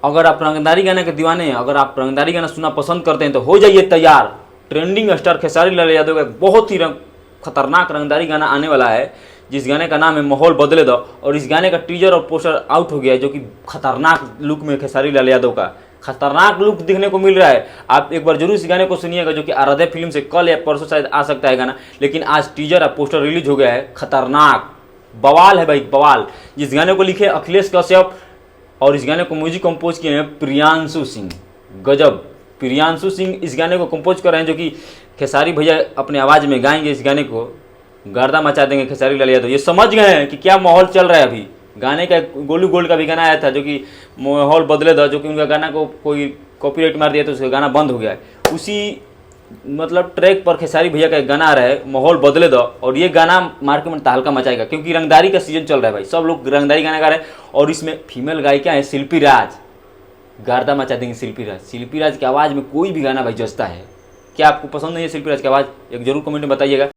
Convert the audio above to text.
अगर आप रंगदारी गाने के दीवाने हैं, अगर आप रंगदारी गाना सुनना पसंद करते हैं तो हो जाइए तैयार। ट्रेंडिंग स्टार खेसारी लाल यादव का बहुत ही खतरनाक रंगदारी गाना आने वाला है, जिस गाने का नाम है माहौल बदले दो। और इस गाने का टीजर और पोस्टर आउट हो गया है, जो कि खतरनाक लुक में खेसारी लाल यादव का खतरनाक लुक दिखने को मिल रहा है। आप एक बार जरूर इस गाने को सुनिएगा, जो कि आराध्या फिल्म से कल या परसों शायद आ सकता है गाना, लेकिन आज टीजर और पोस्टर रिलीज हो गया है। खतरनाक बवाल है भाई, बवाल। जिस गाने को लिखे अखिलेश कश्यप और इस गाने को म्यूजिक कंपोज किए हैं प्रियांशु सिंह। गजब, प्रियांशु सिंह इस गाने को कंपोज कर रहे हैं, जो कि खेसारी भैया अपने आवाज़ में गाएंगे इस गाने को, गर्दा मचा देंगे खेसारी लाल यादव। ये समझ गए हैं कि क्या माहौल चल रहा है अभी। गाने का गोलू गोल्ड का भी गाना आया था, जो कि माहौल बदले दो, जो कि उनका गाना को कोई कॉपीराइट मार दिया तो उसका गाना बंद हो गया है। उसी मतलब ट्रैक पर खेसारी भैया का एक गाना आ रहा है माहौल बदले दो, और ये गाना मार्केट में तहलका मचाएगा, क्योंकि रंगदारी का सीजन चल रहा है भाई। सब लोग रंगदारी गाना गा रहे हैं, और इसमें फीमेल गायिका है शिल्पी राज। गर्दा मचा देंगे शिल्पी राज। शिल्पी राज की आवाज़ में कोई भी गाना भाई जचता है। क्या आपको पसंद नहीं है शिल्पी राज की आवाज़? एक जरूर कमेंट में बताइएगा।